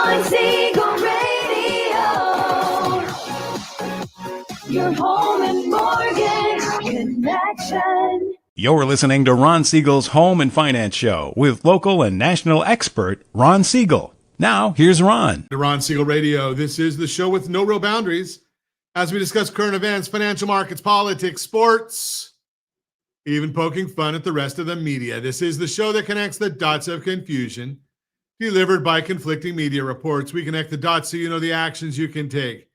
Ron Siegel Radio, your home and mortgage connection. You're listening to Ron Siegel's Home and Finance Show with local and national expert Ron Siegel. Now, here's Ron. The Ron Siegel Radio. This is the show with no real boundaries as we discuss current events, financial markets, politics, sports, even poking fun at the rest of the media. This is the show that connects the dots of confusion delivered by conflicting media reports. We connect the dots so you know the actions you can take,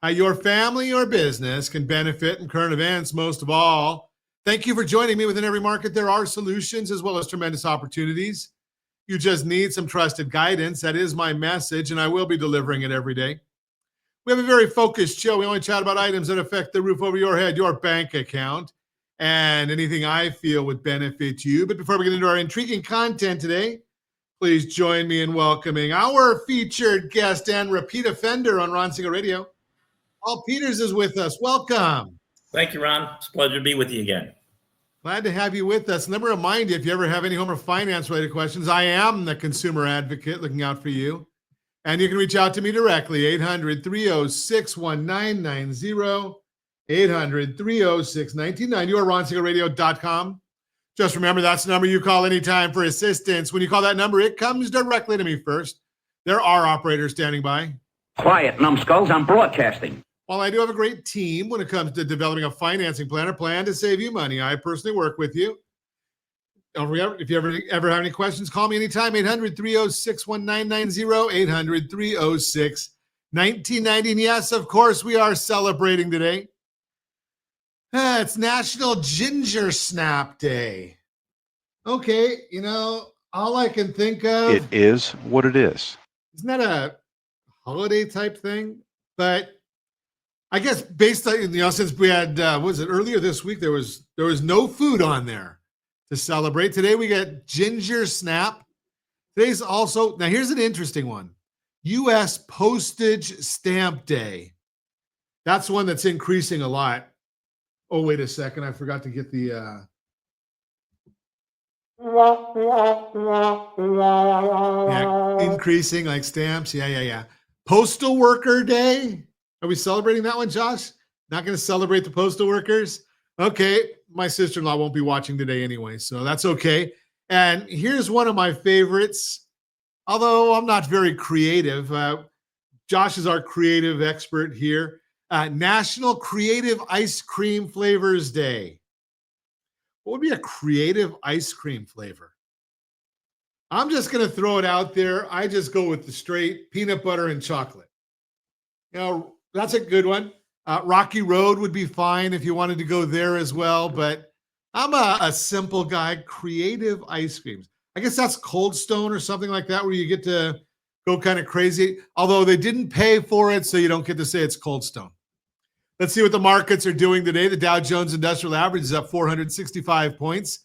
how your family or business can benefit from current events. Most of all, thank you for joining me. Within every market, there are solutions as well as tremendous opportunities. You just need some trusted guidance. That is my message, and I will be delivering it every day. We have a very focused show. We only chat about items that affect the roof over your head, your bank account, and anything I feel would benefit you. But before we get into our intriguing content today, please join me in welcoming our featured guest and repeat offender on Ron Siegel Radio. Paul Peters is with us. Welcome. Thank you, Ron. It's a pleasure to be with you again. Glad to have you with us. Let me remind you, if you ever have any home or finance related questions, I am the consumer advocate looking out for you. And you can reach out to me directly, 800-306-1990, 800-306-1990, or RonSiegelRadio.com. Just remember, that's the number you call anytime for assistance. When you call that number, it comes directly to me first. There are operators standing by. Quiet, numbskulls, I'm broadcasting. While I do have a great team when it comes to developing a financing plan or plan to save you money, I personally work with you. If you ever have any questions, call me anytime, 800-306-1990, 800-306-1990. And yes, of course, we are celebrating today. It's National Ginger Snap Day. Okay, all I can think of... It is what it is. Isn't that a holiday type thing? But I guess based on, since we had, earlier this week, there was no food on there to celebrate. Today we get Ginger Snap. Today's also, now here's an interesting one, U.S. Postage Stamp Day. That's one that's increasing a lot. Oh, wait a second. I forgot to get the... increasing like stamps. Yeah. Postal Worker Day. Are we celebrating that one, Josh? Not going to celebrate the postal workers? Okay. My sister-in-law won't be watching today anyway, so that's okay. And here's one of my favorites, although I'm not very creative. Josh is our creative expert here. National Creative Ice Cream Flavors Day. What would be a creative ice cream flavor? I'm just going to throw it out there. I just go with the straight peanut butter and chocolate. That's a good one. Rocky Road would be fine if you wanted to go there as well, but I'm a simple guy. Creative ice creams. I guess that's Cold Stone or something like that, where you get to go kind of crazy, although they didn't pay for it, so you don't get to say it's Cold Stone. Let's see what the markets are doing today. The Dow Jones Industrial Average is up 465 points.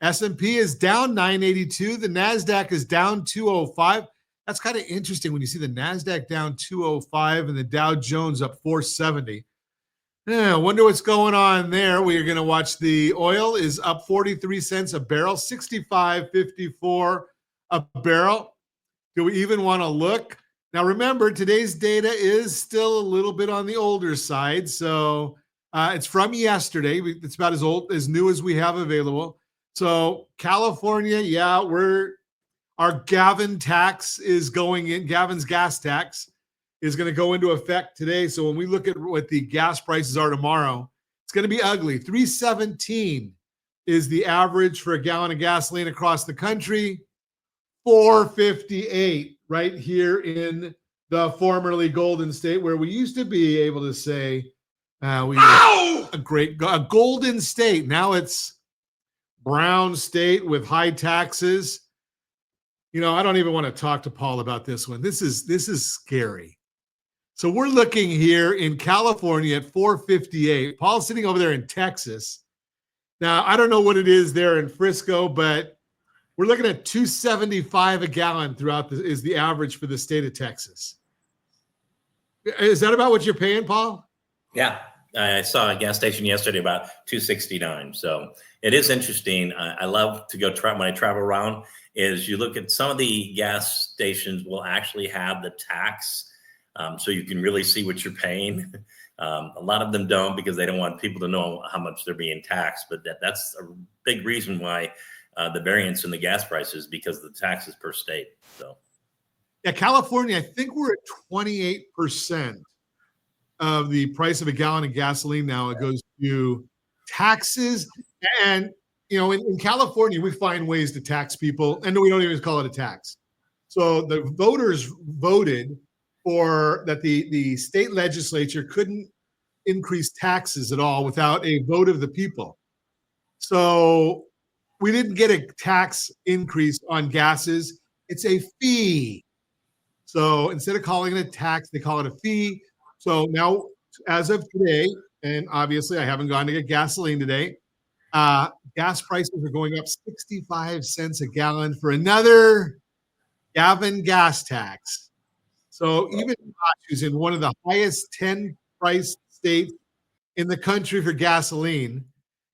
S&P is down 982. The NASDAQ is down 205. That's kind of interesting when you see the NASDAQ down 205 and the Dow Jones up 470. I wonder what's going on there. We are going to watch the oil is up 43 cents a barrel, 65.54 a barrel. Do we even want to look? Now, remember, today's data is still a little bit on the older side. So it's from yesterday. It's about as new as we have available. So California, our Gavin tax is going in. Gavin's gas tax is going to go into effect today. So when we look at what the gas prices are tomorrow, it's going to be ugly. $3.17 is the average for a gallon of gasoline across the country. $4.58 right here in the formerly Golden State, where we used to be able to say we were a Golden State. Now it's Brown State with high taxes. I don't even want to talk to Paul about this one. This is scary. So we're looking here in California at $4.58. Paul's sitting over there in Texas. Now, I don't know what it is there in Frisco, but we're looking at $2.75 a gallon is the average for the state of Texas. Is that about what you're paying, Paul? Yeah. I saw a gas station yesterday about 269. So it is interesting. I love to go when I travel around. Is you look at some of the gas stations will actually have the tax, so you can really see what you're paying. A lot of them don't because they don't want people to know how much they're being taxed. But that's a big reason why the variance in the gas prices, because of the taxes per state. So Yeah, California, I think we're at 28% of the price of a gallon of gasoline now. It goes to taxes. And, in California, we find ways to tax people, and we don't even call it a tax. So the voters voted for that the state legislature couldn't increase taxes at all without a vote of the people. So we didn't get a tax increase on gases. It's a fee. So instead of calling it a tax, they call it a fee. So now, as of today, and obviously I haven't gone to get gasoline today, gas prices are going up 65 cents a gallon for another Gavin gas tax. So even who's in one of the highest 10 price states in the country for gasoline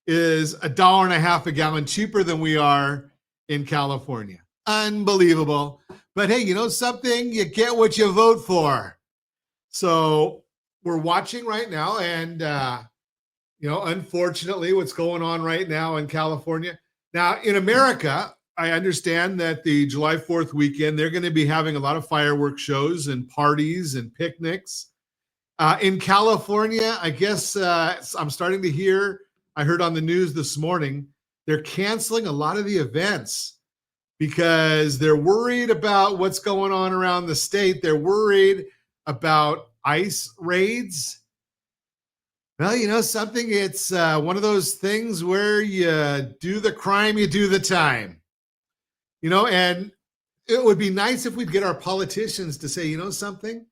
is $1.50 a gallon cheaper than we are in California. Unbelievable. But hey, you know something? You get what you vote for. So we're watching right now, and unfortunately, what's going on right now in California. Now, in America, I understand that the July 4th weekend, they're going to be having a lot of fireworks shows and parties and picnics. In California, I guess I'm starting to hear, I heard on the news this morning, they're canceling a lot of the events because they're worried about what's going on around the state. They're worried about ICE raids. Well, you know something? It's one of those things where you do the crime, you do the time. And it would be nice if we'd get our politicians to say, you know something?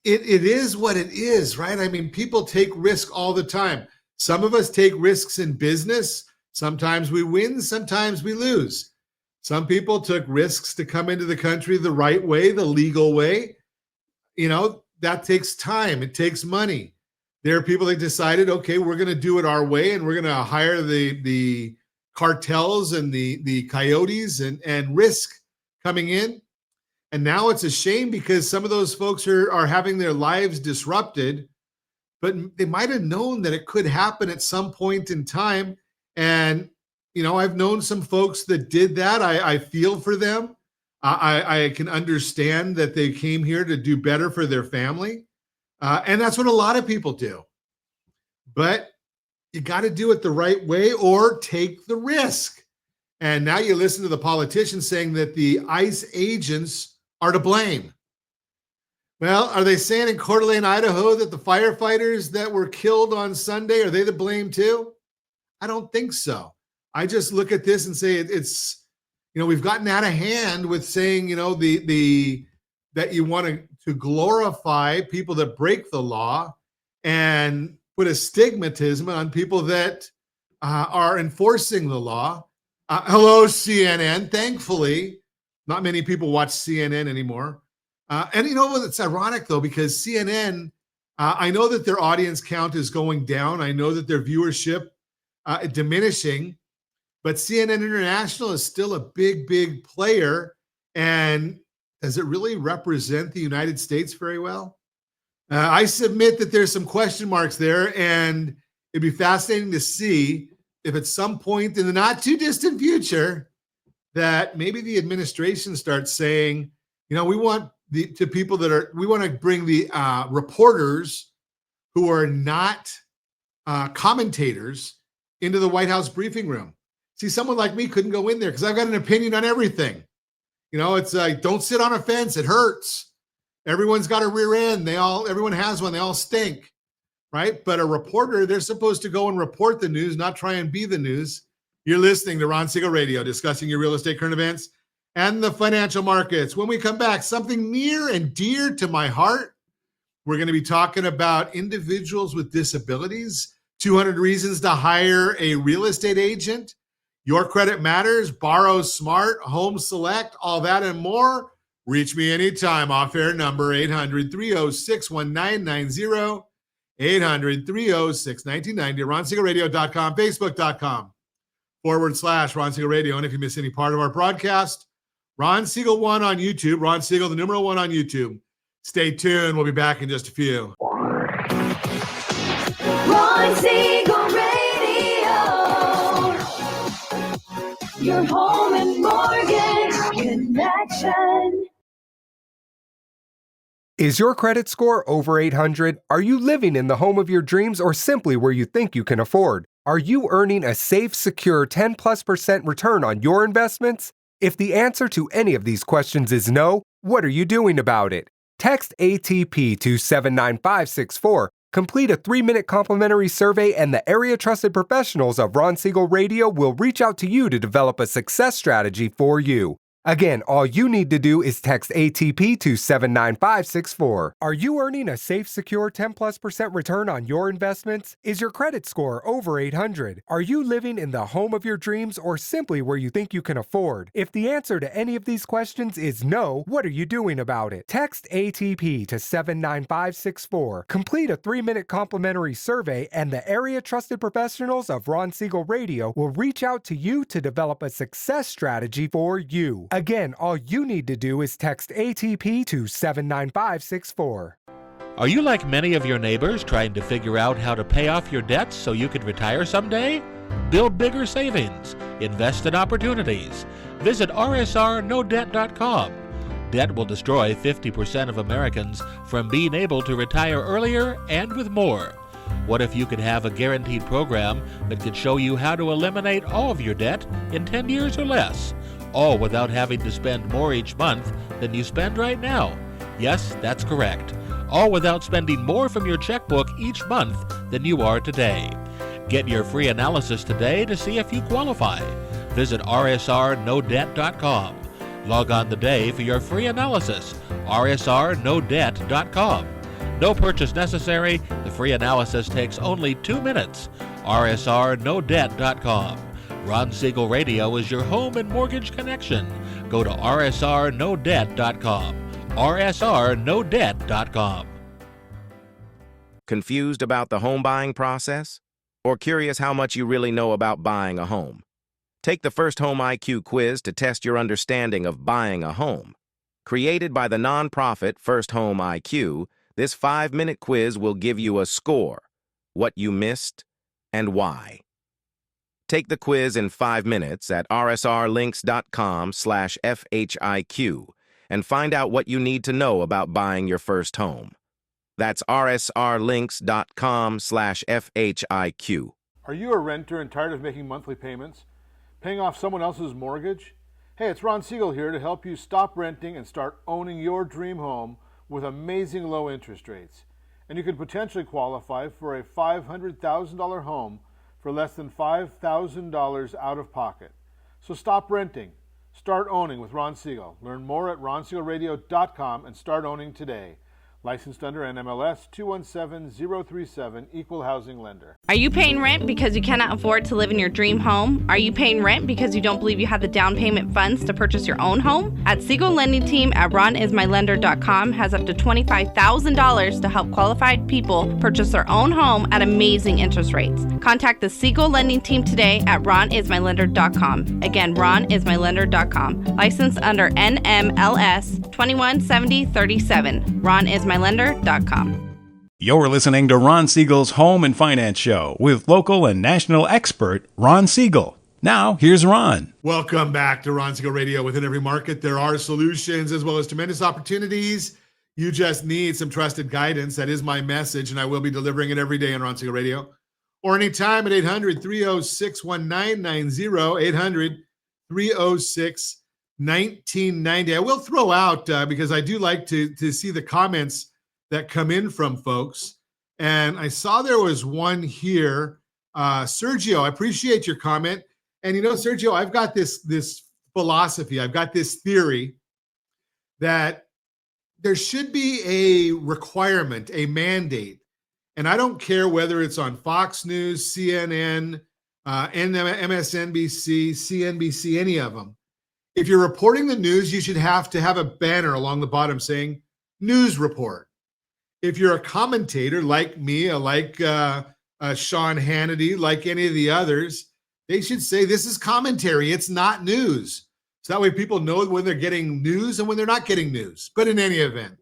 It is what it is, right? I mean, people take risk all the time. Some of us take risks in business. Sometimes we win, sometimes we lose. Some people took risks to come into the country the right way, the legal way. That takes time. It takes money. There are people that decided, okay, we're going to do it our way, and we're going to hire the cartels and the coyotes and risk coming in. And now it's a shame because some of those folks are having their lives disrupted, but they might have known that it could happen at some point in time. And, I've known some folks that did that. I feel for them. I can understand that they came here to do better for their family. And that's what a lot of people do. But you got to do it the right way or take the risk. And now you listen to the politicians saying that the ICE agents are to blame. Well, are they saying in Coeur d'Alene, Idaho, that the firefighters that were killed on Sunday, are they to blame too? I don't think so. I just look at this and say it's, we've gotten out of hand with saying, that you want to glorify people that break the law and put a stigmatism on people that are enforcing the law. Hello, CNN. Thankfully, not many people watch CNN anymore. And it's ironic, though, because CNN, I know that their audience count is going down. I know that their viewership diminishing. But CNN International is still a big, big player. And does it really represent the United States very well? I submit that there's some question marks there, and it'd be fascinating to see if at some point in the not too distant future that maybe the administration starts saying, we want we want to bring the reporters who are not commentators into the White House briefing room. See, someone like me couldn't go in there because I've got an opinion on everything. It's like, don't sit on a fence. It hurts. Everyone's got a rear end. Everyone has one. They all stink, right? But a reporter, they're supposed to go and report the news, not try and be the news. You're listening to Ron Siegel Radio, discussing your real estate current events and the financial markets. When we come back, something near and dear to my heart. We're going to be talking about individuals with disabilities, 200 reasons to hire a real estate agent. Your Credit Matters, Borrow Smart, Home Select, all that and more. Reach me anytime. Off-air number 800-306-1990. 800-306-1990, RonSiegelRadio.com, Facebook.com/Ron Siegel Radio. And if you miss any part of our broadcast, Ron Siegel 1 on YouTube, Ron Siegel, the numeral 1 on YouTube. Stay tuned. We'll be back in just a few. Ron Siegel Radio. Your home and mortgage connection. Is your credit score over 800? Are you living in the home of your dreams or simply where you think you can afford? Are you earning a safe, secure 10+% return on your investments? If the answer to any of these questions is no, what are you doing about it? Text ATP to 79564. Complete a 3-minute complimentary survey and the area trusted professionals of Ron Siegel Radio will reach out to you to develop a success strategy for you. Again, all you need to do is text ATP to 79564. Are you earning a safe, secure 10+% return on your investments? Is your credit score over 800? Are you living in the home of your dreams or simply where you think you can afford? If the answer to any of these questions is no, what are you doing about it? Text ATP to 79564. Complete a 3-minute complimentary survey and the area trusted professionals of Ron Siegel Radio will reach out to you to develop a success strategy for you. Again, all you need to do is text ATP to 79564. Are you like many of your neighbors trying to figure out how to pay off your debts so you can retire someday? Build bigger savings. Invest in opportunities. Visit rsrnodebt.com. Debt will destroy 50% of Americans from being able to retire earlier and with more. What if you could have a guaranteed program that could show you how to eliminate all of your debt in 10 years or less? All without having to spend more each month than you spend right now. Yes, that's correct. All without spending more from your checkbook each month than you are today. Get your free analysis today to see if you qualify. Visit rsrnodebt.com. Log on today for your free analysis. rsrnodebt.com. No purchase necessary. The free analysis takes only 2 minutes. rsrnodebt.com. Ron Siegel Radio is your home and mortgage connection. Go to rsrnodebt.com. rsrnodebt.com. Confused about the home buying process? Or curious how much you really know about buying a home? Take the First Home IQ quiz to test your understanding of buying a home. Created by the nonprofit First Home IQ, this 5-minute quiz will give you a score, what you missed, and why. Take the quiz in 5 minutes at rsrlinks.com/FHIQ and find out what you need to know about buying your first home. That's rsrlinks.com/FHIQ. Are you a renter and tired of making monthly payments? Paying off someone else's mortgage? Hey, it's Ron Siegel here to help you stop renting and start owning your dream home with amazing low interest rates. And you could potentially qualify for a $500,000 home for less than $5,000 out of pocket. So stop renting. Start owning with Ron Siegel. Learn more at RonSiegelRadio.com and start owning today. Licensed under NMLS 217037, Equal Housing Lender. Are you paying rent because you cannot afford to live in your dream home? Are you paying rent because you don't believe you have the down payment funds to purchase your own home? At Siegel Lending Team at RonIsMyLender.com has up to $25,000 to help qualified people purchase their own home at amazing interest rates. Contact the Siegel Lending Team today at RonIsMyLender.com. Again, RonIsMyLender.com. Licensed under NMLS 217037. RonIsMyLender.com. You're listening to Ron Siegel's Home and Finance Show with local and national expert Ron Siegel. Now, here's Ron. Welcome back to Ron Siegel Radio. Within every market, there are solutions as well as tremendous opportunities. You just need some trusted guidance. That is my message, and I will be delivering it every day on Ron Siegel Radio or anytime at 800-306-1990, 800-306-1990. I will throw out, because I do like to see the comments that come in from folks. And I saw there was one here. Sergio, I appreciate your comment. And you know, Sergio, I've got this philosophy. I've got this theory that there should be a requirement, a mandate. And I don't care whether it's on Fox News, CNN, MSNBC, CNBC, any of them. If you're reporting the news, you should have to have a banner along the bottom saying news report. If you're a commentator like me, like Sean Hannity, like any of the others, they should say this is commentary. It's not news. So that way people know when they're getting news and when they're not getting news. But in any event,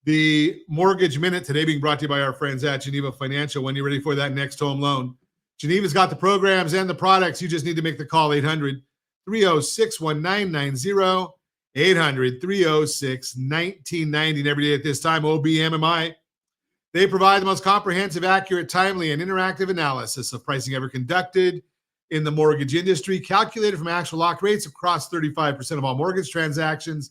the Mortgage Minute today being brought to you by our friends at Geneva Financial. When you're ready for that next home loan, Geneva's got the programs and the products. You just need to make the call, 800-306-1990, 800-306-1990. And every day at this time, OBMMI. They provide the most comprehensive, accurate, timely, and interactive analysis of pricing ever conducted in the mortgage industry, calculated from actual lock rates across 35% of all mortgage transactions.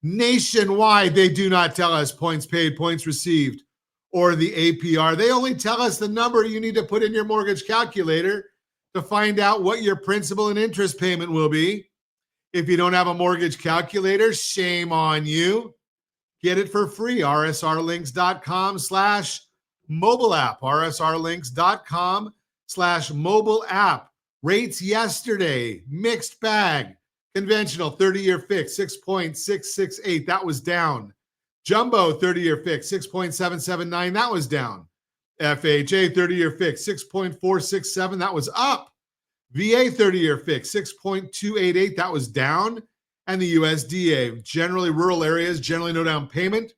Nationwide, they do not tell us points paid, points received, or the APR. They only tell us the number you need to put in your mortgage calculator to find out what your principal and interest payment will be. If you don't have a mortgage calculator, shame on you. Get it for free. rsrlinks.com/mobile app. rsrlinks.com/mobile app. Rates yesterday, mixed bag. Conventional 30-year fix, 6.668. That was down. Jumbo 30-year fix, 6.779. That was down. FHA 30-year fix, 6.467. That was up. VA 30-year fix, 6.288. That was down. And the USDA, generally rural areas, generally no down payment.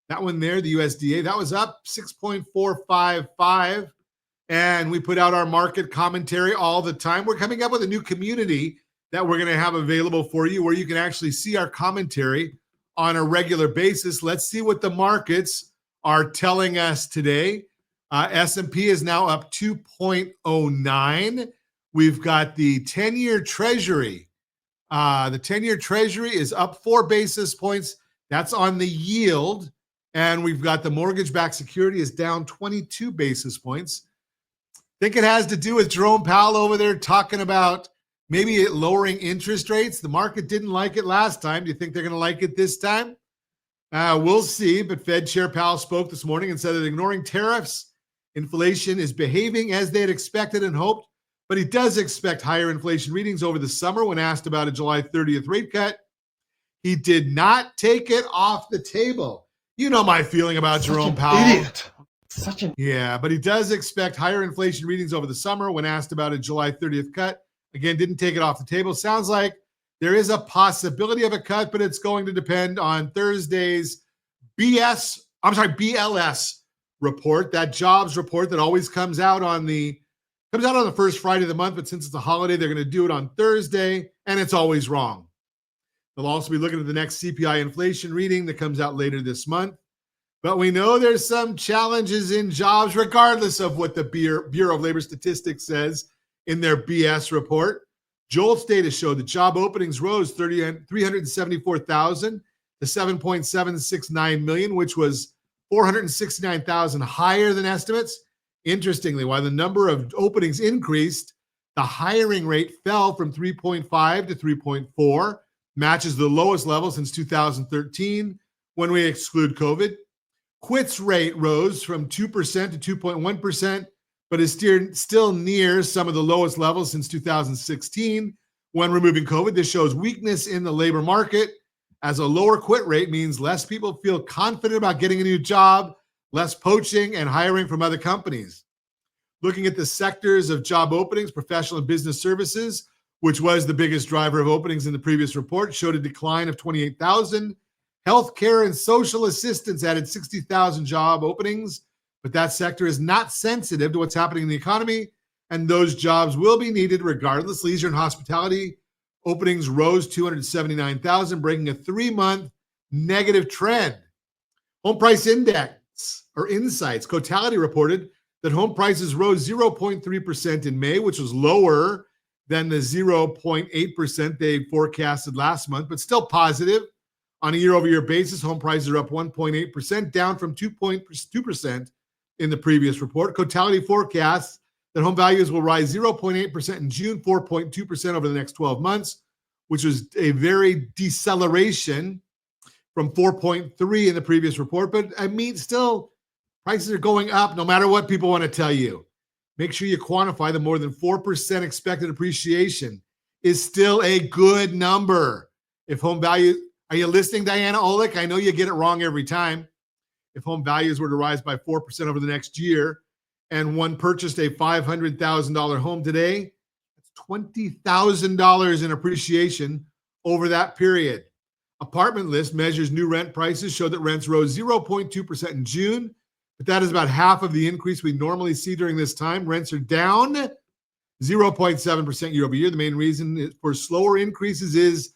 That one there, the USDA, that was up 6.455. And we put out our market commentary all the time. We're coming up with a new community that we're going to have available for you where you can actually see our commentary on a regular basis. Let's see what the markets are telling us today. S&P is now up 2.09. We've got the 10-year Treasury. The 10-year Treasury is up 4 basis points. That's on the yield. And we've got the mortgage-backed security is down 22 basis points. Think it has to do with Jerome Powell over there talking about maybe lowering interest rates. The market didn't like it last time. Do you think they're going to like it this time? We'll see. But Fed Chair Powell spoke this morning and said that ignoring tariffs, inflation is behaving as they had expected and hoped. But he does expect higher inflation readings over the summer. When asked about a July 30th rate cut, he did not take it off the table. You know my feeling about Jerome Powell. Idiot. Yeah, but he does expect higher inflation readings over the summer. When asked about a July 30th cut, again, didn't take it off the table. Sounds like there is a possibility of a cut, but it's going to depend on Thursday's BLS report, that jobs report that always comes out on the first Friday of the month, but since it's a holiday, they're going to do it on Thursday, and it's always wrong. They'll also be looking at the next CPI inflation reading that comes out later this month. But we know there's some challenges in jobs, regardless of what the Bureau of Labor Statistics says in their BS report. JOLTS data showed that job openings rose 374,000 to 7.769 million, which was 469,000 higher than estimates. Interestingly, while the number of openings increased, the hiring rate fell from 3.5 to 3.4, matches the lowest level since 2013 when we exclude COVID. Quits rate rose from 2% to 2.1%, but is still near some of the lowest levels since 2016 when removing COVID. This shows weakness in the labor market, as a lower quit rate means less people feel confident about getting a new job, less poaching and hiring from other companies. Looking at the sectors of job openings, professional and business services, which was the biggest driver of openings in the previous report, showed a decline of 28,000. Healthcare and social assistance added 60,000 job openings, but that sector is not sensitive to what's happening in the economy, and those jobs will be needed regardless. Leisure and hospitality openings rose 279,000, breaking a 3-month negative trend. Home price index or insights, Cotality reported that home prices rose 0.3% in May, which was lower than the 0.8% they forecasted last month, but still positive. On a year-over-year basis, home prices are up 1.8%, down from 2.2% in the previous report. Cotality forecasts that home values will rise 0.8% in June, 4.2% over the next 12 months, which was a very deceleration from 4.3 in the previous report. But I mean, still, prices are going up no matter what people want to tell you. Make sure you quantify the more than 4% expected appreciation is still a good number. If home value, are you listening, Diana Olick? I know you get it wrong every time. if home values were to rise by 4% over the next year, and one purchased a $500,000 home today, that's $20,000 in appreciation over that period. Apartment List measures new rent prices, show that rents rose 0.2% in June, but that is about half of the increase we normally see during this time. Rents are down 0.7% year over year. The main reason for slower increases is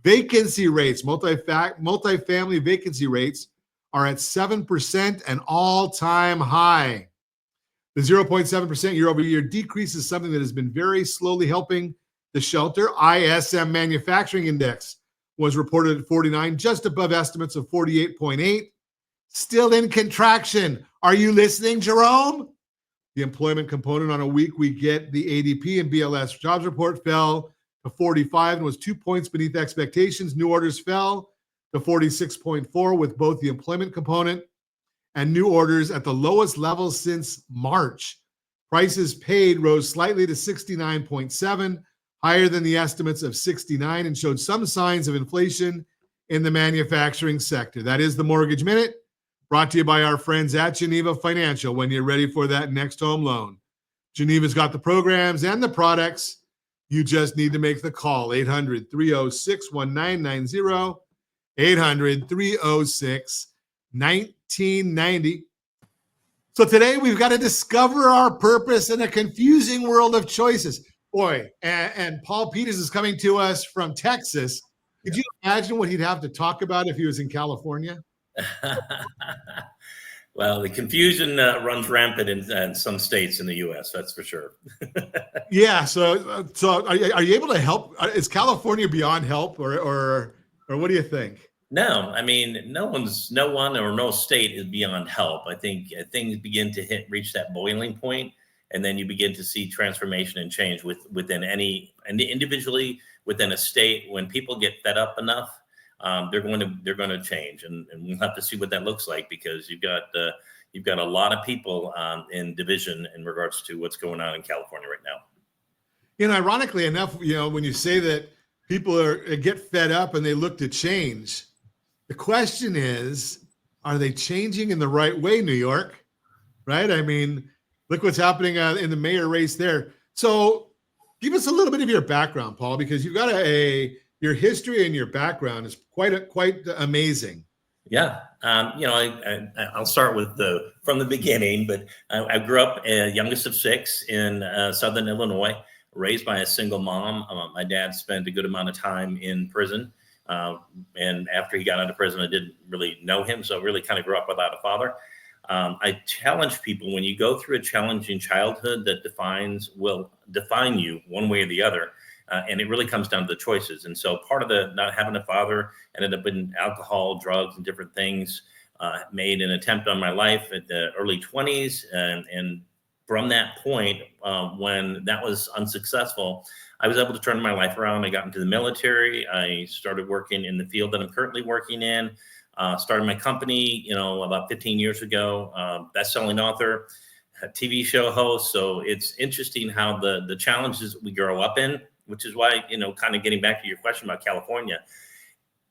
vacancy rates. Multifamily vacancy rates are at 7%, an all-time high. The 0.7% year over year decrease is something that has been very slowly helping the shelter. ISM Manufacturing Index was reported at 49, just above estimates of 48.8. Still in contraction. Are you listening, Jerome? The employment component on a week we get the ADP and BLS jobs report fell to 45 and was 2 points beneath expectations. New orders fell to 46.4 with both the employment component and new orders at the lowest level since March. Prices paid rose slightly to 69.7, higher than the estimates of 69, and showed some signs of inflation in the manufacturing sector. That is the Mortgage Minute, brought to you by our friends at Geneva Financial when you're ready for that next home loan. Geneva's got the programs and the products. You just need to make the call. 800-306-1990, 800-306-1990. So today we've got to discover our purpose in a confusing world of choices. Boy, and Paul Peters is coming to us from Texas. Could you imagine what he'd have to talk about if he was in California? Well, the confusion runs rampant in some states in the U.S., that's for sure. Yeah. So are you able to help? Is California beyond help, or what do you think? No, I mean, no one or no state is beyond help. I think things begin to reach that boiling point, and then you begin to see transformation and change within individually within a state. When people get fed up enough, they're going to change, and we'll have to see what that looks like, because you've got a lot of people in division in regards to what's going on in California right now. Ironically enough, when you say that people get fed up and they look to change, the question is, are they changing in the right way, New York? Right? I mean, look what's happening in the mayor race there. So give us a little bit of your background, Paul, because you've got your history and your background is quite amazing. Yeah. I'll start from the beginning, but I grew up youngest of six in Southern Illinois, raised by a single mom. My dad spent a good amount of time in prison. And after he got out of prison, I didn't really know him. So I really kind of grew up without a father. I challenge people, when you go through a challenging childhood that will define you one way or the other. And it really comes down to the choices. And so part of the not having a father ended up in alcohol, drugs, and different things. Made an attempt on my life at the early 20s. And from that point, when that was unsuccessful, I was able to turn my life around. I got into the military. I started working in the field that I'm currently working in. Started my company, about 15 years ago. Best-selling author, a TV show host. So it's interesting how the challenges we grow up in, which is why, kind of getting back to your question about California,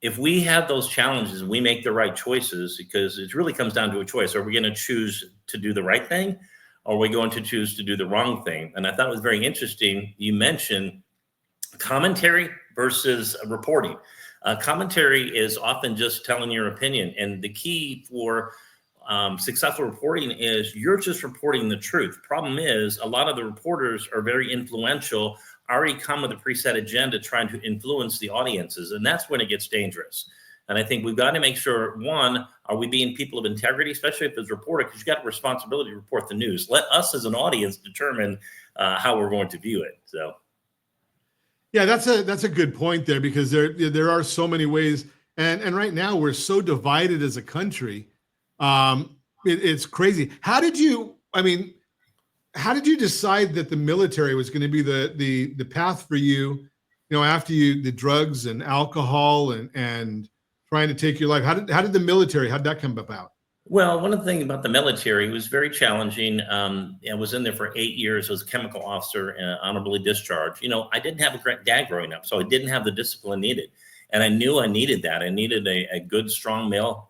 if we have those challenges, we make the right choices, because it really comes down to a choice. Are we going to choose to do the right thing, or are we going to choose to do the wrong thing? And I thought it was very interesting. You mentioned commentary versus reporting. Commentary is often just telling your opinion. And the key for successful reporting is you're just reporting the truth. Problem is, a lot of the reporters are very influential, already come with a preset agenda trying to influence the audiences. And that's when it gets dangerous. And I think we've got to make sure, one, are we being people of integrity, especially if it's a reporter, because you've got a responsibility to report the news. Let us as an audience determine how we're going to view it. So. Yeah, that's a good point there, because there are so many ways. And right now we're so divided as a country. It's crazy. How did you decide that the military was going to be the path for you, after the drugs and alcohol and trying to take your life? How did the military, how did that come about? Well, one of the things about the military, it was very challenging. I was in there for 8 years as a chemical officer and honorably discharged. I didn't have a great dad growing up, so I didn't have the discipline needed. And I knew I needed that. I needed a good, strong male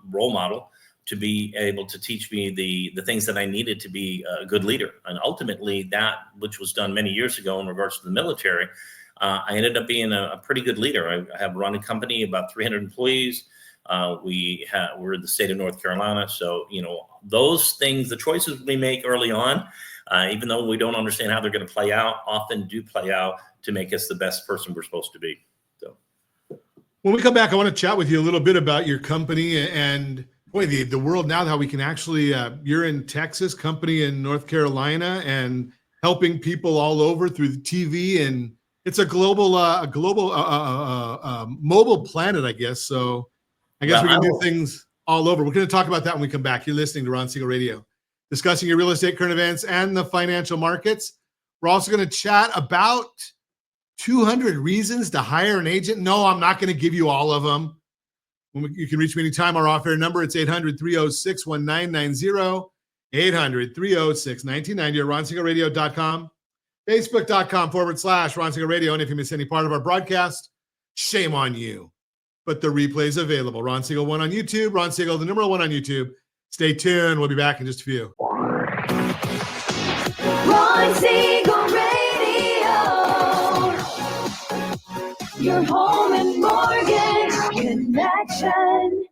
role model to be able to teach me the things that I needed to be a good leader. And ultimately, that which was done many years ago in regards to the military, I ended up being a pretty good leader. I have run a company, about 300 employees. We're in the state of North Carolina. So, those things, the choices we make early on, even though we don't understand how they're going to play out, often do play out to make us the best person we're supposed to be. So when we come back, I want to chat with you a little bit about your company and boy, the world now, how we can actually, you're in Texas, company in North Carolina, and helping people all over through the TV, and it's a global mobile planet, I guess. So I guess we can do things all over. We're going to talk about that when we come back. You're listening to Ron Siegel Radio, discussing your real estate, current events, and the financial markets. We're also going to chat about 200 reasons to hire an agent. No, I'm not going to give you all of them. You can reach me anytime. Our off-air number, it's 800-306-1990, 800-306-1990, or ronsiegelradio.com, facebook.com/Ron Siegel Radio. And if you miss any part of our broadcast, shame on you. But the replay is available. Ron Siegel 1 on YouTube, Ron Siegel, the number 1 on YouTube. Stay tuned. We'll be back in just a few. Ron Siegel Radio, your home and mortgage connection.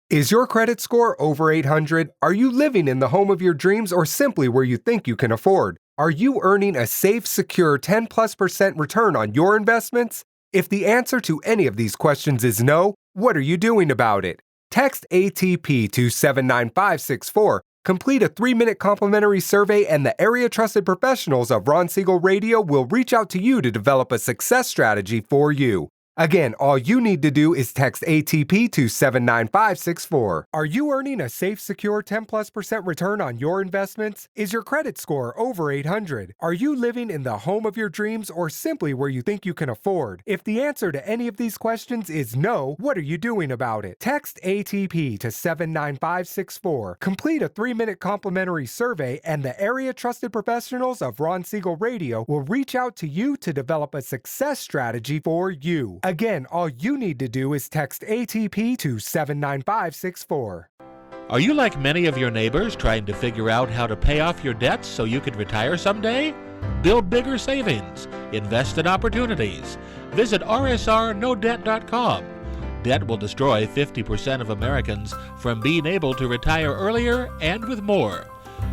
Is your credit score over 800? Are you living in the home of your dreams or simply where you think you can afford? Are you earning a safe, secure 10+% return on your investments? If the answer to any of these questions is no, what are you doing about it? Text ATP to 79564. Complete a 3-minute complimentary survey, and the area trusted professionals of Ron Siegel Radio will reach out to you to develop a success strategy for you. Again, all you need to do is text ATP to 79564. Are you earning a safe, secure 10+% return on your investments? Is your credit score over 800? Are you living in the home of your dreams or simply where you think you can afford? If the answer to any of these questions is no, what are you doing about it? Text ATP to 79564. Complete a 3-minute complimentary survey, and the area trusted professionals of Ron Siegel Radio will reach out to you to develop a success strategy for you. Again, all you need to do is text ATP to 79564. Are you like many of your neighbors trying to figure out how to pay off your debts so you can retire someday? Build bigger savings. Invest in opportunities. Visit rsrnodebt.com. Debt will destroy 50% of Americans from being able to retire earlier and with more.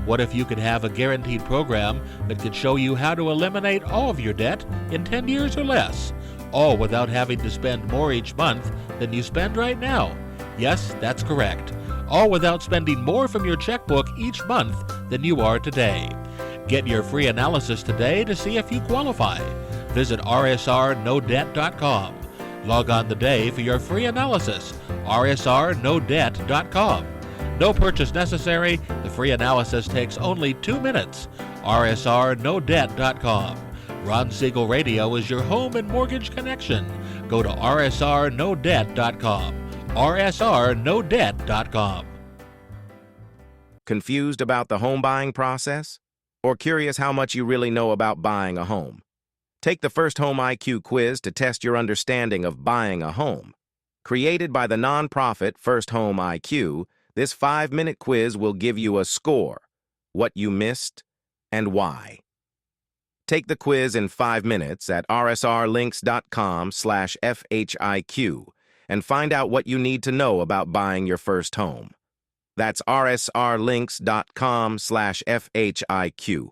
What if you could have a guaranteed program that could show you how to eliminate all of your debt in 10 years or less? All without having to spend more each month than you spend right now. Yes, that's correct. All without spending more from your checkbook each month than you are today. Get your free analysis today to see if you qualify. Visit rsrnodebt.com. Log on today for your free analysis. rsrnodebt.com. No purchase necessary. The free analysis takes only 2 minutes. rsrnodebt.com. Ron Siegel Radio is your home and mortgage connection. Go to rsrnodebt.com. rsrnodebt.com. Confused about the home buying process? Or curious how much you really know about buying a home? Take the First Home IQ quiz to test your understanding of buying a home. Created by the nonprofit First Home IQ, this 5-minute quiz will give you a score, what you missed, and why. Take the quiz in 5 minutes at rsrlinks.com/FHIQ and find out what you need to know about buying your first home. That's rsrlinks.com/FHIQ.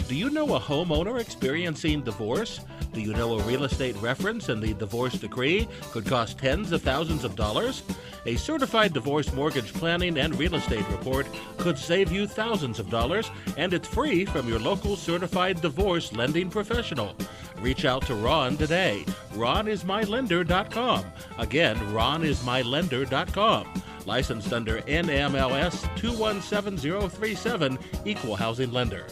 Do you know a homeowner experiencing divorce? Do you know a real estate reference and the divorce decree could cost tens of thousands of dollars? A certified divorce mortgage planning and real estate report could save you thousands of dollars, and it's free from your local certified divorce lending professional. Reach out to Ron today. RonIsMyLender.com. Again, RonIsMyLender.com. Licensed under NMLS 217037, Equal Housing Lender.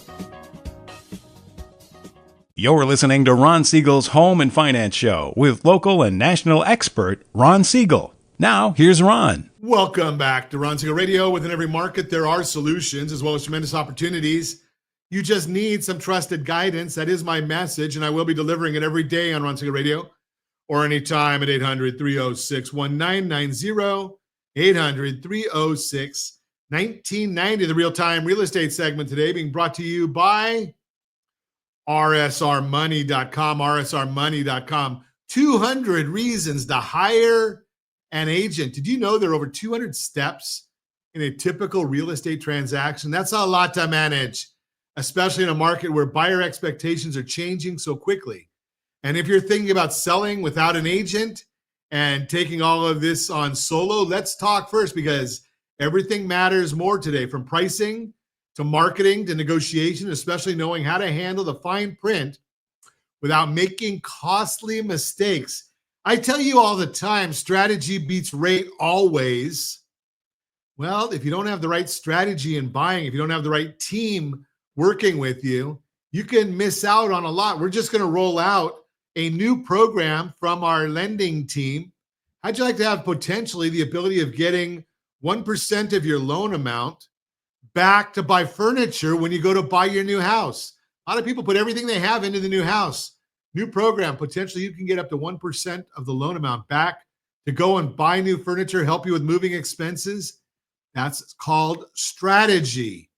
You're listening to Ron Siegel's Home and Finance Show with local and national expert Ron Siegel. Now, here's Ron. Welcome back to Ron Siegel Radio. Within every market, there are solutions as well as tremendous opportunities. You just need some trusted guidance. That is my message, and I will be delivering it every day on Ron Siegel Radio. or anytime at 800-306-1990, 800-306-1990. The Real-Time Real Estate segment today being brought to you by rsrmoney.com, rsrmoney.com. 200 reasons to hire an agent. Did you know there are over 200 steps in a typical real estate transaction? That's a lot to manage, especially in a market where buyer expectations are changing so quickly. And if you're thinking about selling without an agent and taking all of this on solo, let's talk first, because everything matters more today, from pricing to marketing to negotiation, especially knowing how to handle the fine print without making costly mistakes. I tell you all the time, strategy beats rate always. Well, if you don't have the right strategy in buying, if you don't have the right team working with you, you can miss out on a lot. We're just going to roll out a new program from our lending team. How'd you like to have potentially the ability of getting 1% of your loan amount back to buy furniture when you go to buy your new house? A lot of people put everything they have into the new house. New program, potentially you can get up to 1% of the loan amount back to go and buy new furniture, help you with moving expenses. That's called strategy.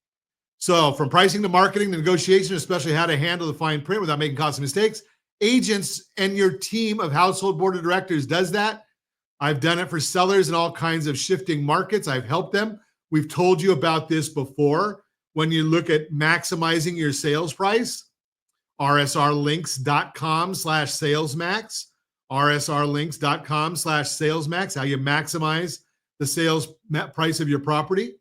So from pricing to marketing to negotiation, especially how to handle the fine print without making costly mistakes, agents and your team of household board of directors does that. I've done it for sellers in all kinds of shifting markets. I've helped them. We've told you about this before. When you look at maximizing your sales price, rsrlinks.com/salesmax, rsrlinks.com/salesmax, how you maximize the sales price of your property.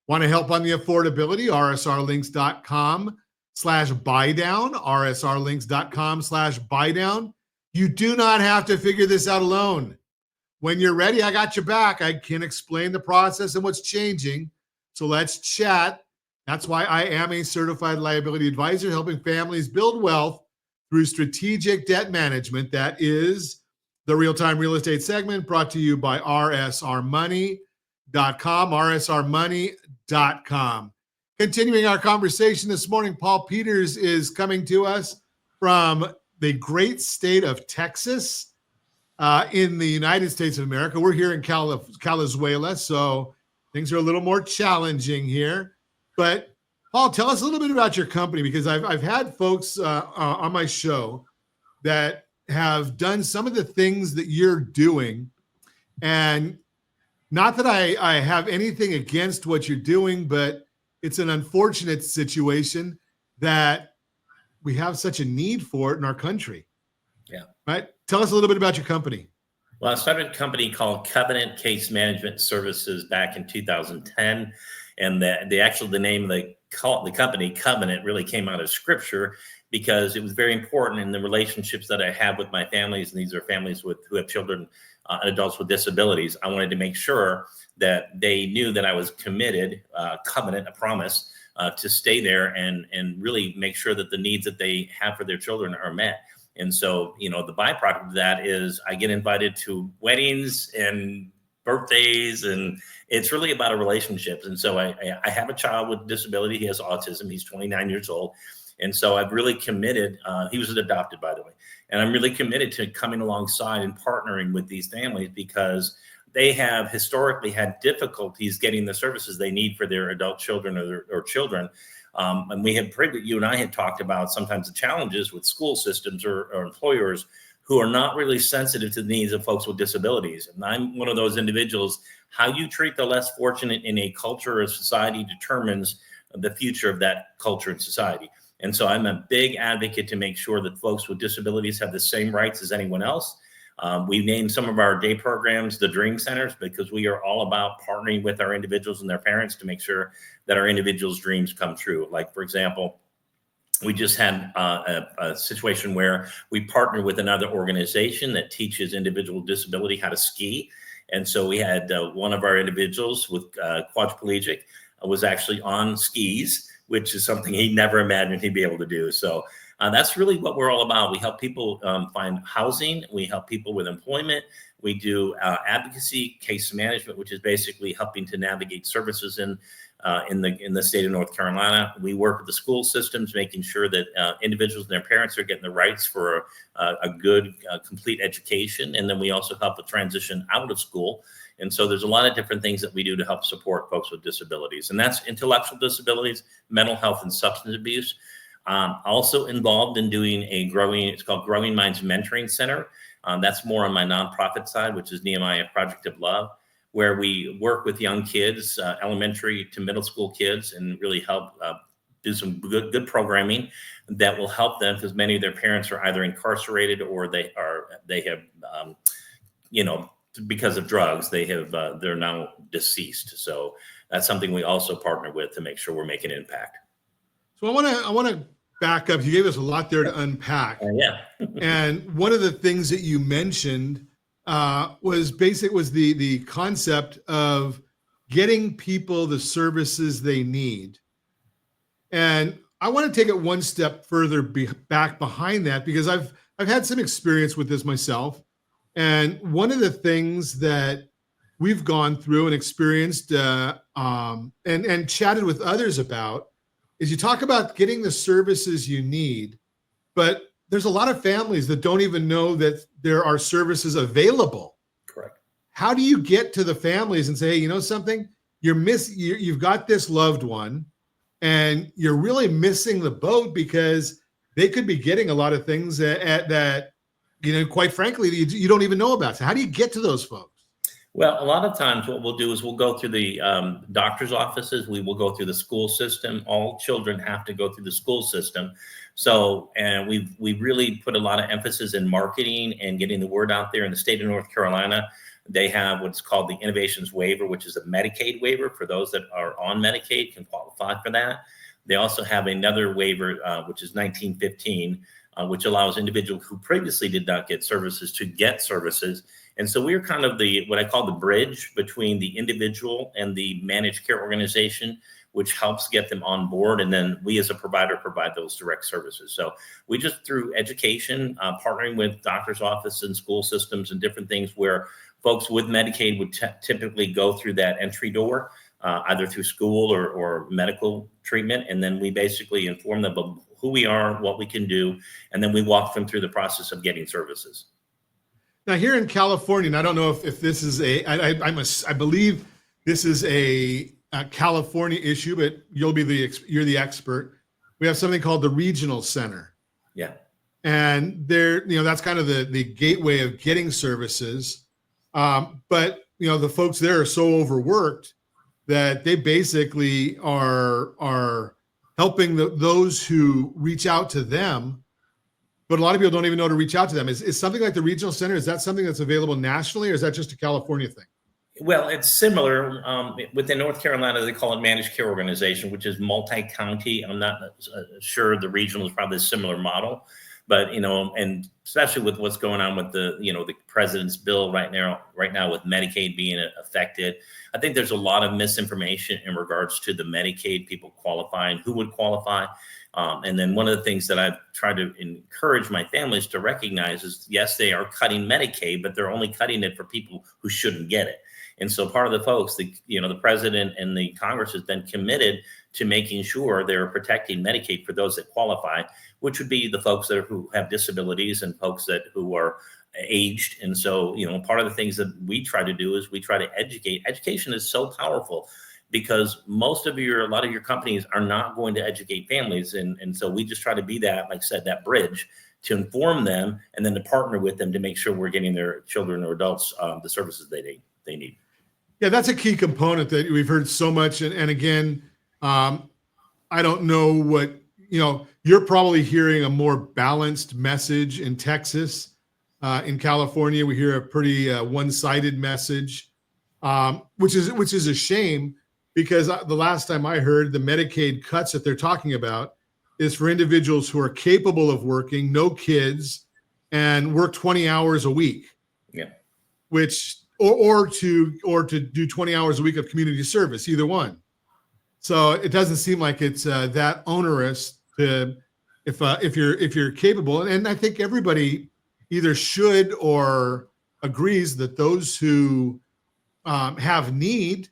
Want to help on the affordability? rsrlinks.com/buydown, rsrlinks.com/buydown. You do not have to figure this out alone. When you're ready, I got your back. I can explain the process and what's changing. So let's chat. That's why I am a certified liability advisor, helping families build wealth through strategic debt management. That is the Real-Time Real Estate segment, brought to you by rsrmoney.com, rsrmoney.com. Continuing our conversation this morning, Paul Peters is coming to us from the great state of Texas in the United States of America. We're here in Calizuela, so things are a little more challenging here. But Paul, tell us a little bit about your company, because I've had folks on my show that have done some of the things that you're doing. And not that I have anything against what you're doing, but it's an unfortunate situation that we have such a need for it in our country. Yeah. Right. Tell us a little bit about your company. Well, I started a company called Covenant Case Management Services back in 2010. And the name of the company, Covenant, really came out of scripture, because it was very important in the relationships that I have with my families. And these are families who have children and adults with disabilities. I wanted to make sure that they knew that I was committed, covenant, a promise, to stay there and really make sure that the needs that they have for their children are met. And so, the byproduct of that is I get invited to weddings and birthdays, and it's really about a relationship. And so I have a child with disability. He has autism. He's 29 years old. And so I've really committed, he was adopted, by the way, and I'm really committed to coming alongside and partnering with these families, because they have historically had difficulties getting the services they need for their adult children or children. And you and I had talked about sometimes the challenges with school systems or employers who are not really sensitive to the needs of folks with disabilities. And I'm one of those individuals. How you treat the less fortunate in a culture or society determines the future of that culture and society. And so I'm a big advocate to make sure that folks with disabilities have the same rights as anyone else. We named some of our day programs the Dream Centers, because we are all about partnering with our individuals and their parents to make sure that our individuals' dreams come true. Like, for example, we just had a situation where we partnered with another organization that teaches individual with disability how to ski. And so we had one of our individuals with quadriplegic was actually on skis, which is something he never imagined he'd be able to do. So that's really what we're all about. We help people find housing. We help people with employment. We do advocacy, case management, which is basically helping to navigate services. And in the state of North Carolina. We work with the school systems, making sure that individuals and their parents are getting the rights for a good, complete education. And then we also help with transition out of school. And so there's a lot of different things that we do to help support folks with disabilities. And that's intellectual disabilities, mental health, and substance abuse. Also involved in doing it's called Growing Minds Mentoring Center. That's more on my nonprofit side, which is Nehemiah Project of Love, where we work with young kids, elementary to middle school kids, and really help do some good programming that will help them, because many of their parents are either incarcerated or they have, because of drugs, they're now deceased. So that's something we also partner with to make sure we're making an impact. So I want to back up. You gave us a lot there to unpack. Yeah. And one of the things that you mentioned was the concept of getting people the services they need. And I want to take it one step further back behind that, because I've had some experience with this myself. And one of the things that we've gone through and experienced and chatted with others about is you talk about getting the services you need, but there's a lot of families that don't even know that there are services available. Correct. How do you get to the families and say, hey, you know something? You've got this loved one and you're really missing the boat, because they could be getting a lot of things that quite frankly, you don't even know about. So how do you get to those folks? Well, a lot of times what we'll do is we'll go through the doctor's offices. We will go through the school system. All children have to go through the school system. So, and we've really put a lot of emphasis in marketing and getting the word out there. In the state of North Carolina, they have what's called the Innovations Waiver, which is a Medicaid waiver for those that are on Medicaid can qualify for that. They also have another waiver, which is 1915, which allows individuals who previously did not get services to get services. And so we're kind of what I call the bridge between the individual and the managed care organization, which helps get them on board. And then we as a provider provide those direct services. So we just, through education, partnering with doctor's offices and school systems and different things where folks with Medicaid would typically go through that entry door, either through school or medical treatment. And then we basically inform them of who we are, what we can do, and then we walk them through the process of getting services. Now, here in California, and I don't know if this is I believe this is a California issue, but you're the expert. We have something called the Regional Center. Yeah. And that's kind of the gateway of getting services. But the folks there are so overworked that they basically are helping those who reach out to them. But a lot of people don't even know to reach out to them. Is something like the Regional Center, is that something that's available nationally, or is that just a California thing? Well, it's similar. Within North Carolina, they call it managed care organization, which is multi-county. I'm not sure the regional is probably a similar model, but and especially with what's going on with the president's bill right now with Medicaid being affected, I think there's a lot of misinformation in regards to the Medicaid people qualifying, who would qualify. And then one of the things that I've tried to encourage my families to recognize is, yes, they are cutting Medicaid, but they're only cutting it for people who shouldn't get it. And so part of the folks, the president and the Congress has been committed to making sure they're protecting Medicaid for those that qualify, which would be the folks who have disabilities and folks who are aged. And so, part of the things that we try to do is we try to educate. Education is so powerful, because a lot of your companies are not going to educate families. And so we just try to be that, like I said, that bridge to inform them and then to partner with them to make sure we're getting their children or adults the services they need. Yeah, that's a key component that we've heard so much. And again, I don't know what, you're probably hearing a more balanced message in Texas. In California, we hear a pretty one-sided message, which is a shame, because the last time I heard, the Medicaid cuts that they're talking about is for individuals who are capable of working, no kids, and work 20 hours a week. Yeah. Which or to do 20 hours a week of community service, either one. So it doesn't seem like it's that onerous if you're capable. And I think everybody either should or agrees that those who have need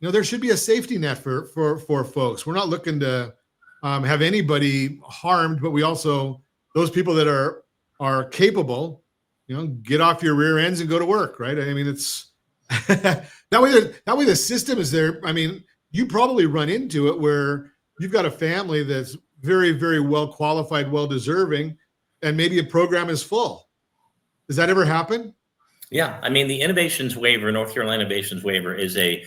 there should be a safety net for folks. We're not looking to have anybody harmed, but we also, those people that are capable, get off your rear ends and go to work, right? I mean, it's that way the system is there. I mean, you probably run into it where you've got a family that's very, very well qualified, well deserving, and maybe a program is full. Does that ever happen? Yeah, I mean, the innovations waiver, North Carolina innovations waiver, is a